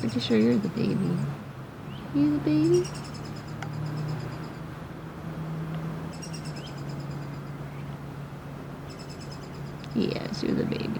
Pretty sure you're the baby. You the baby? Yes, you're the baby.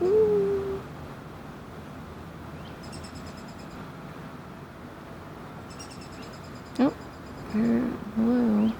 Ooh. Oh, hello.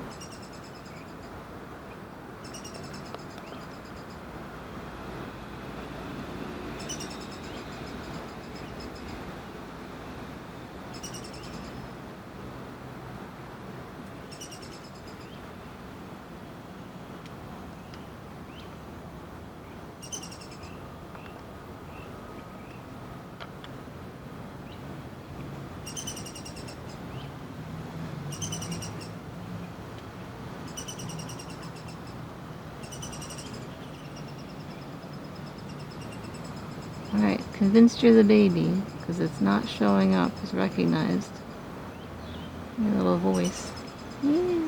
Alright, convinced you're the baby, because it's not showing up as recognized. Your little voice. Yes.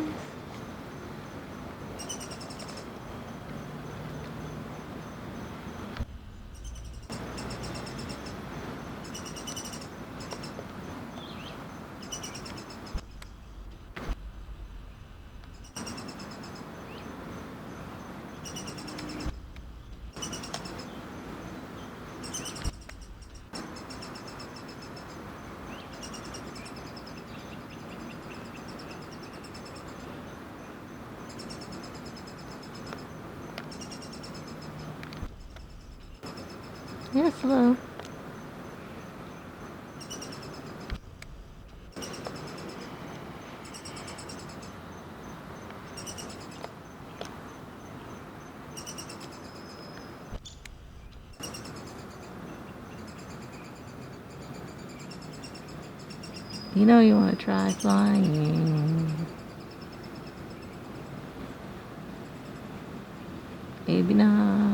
Yes, hello. You know you want to try flying. Maybe not.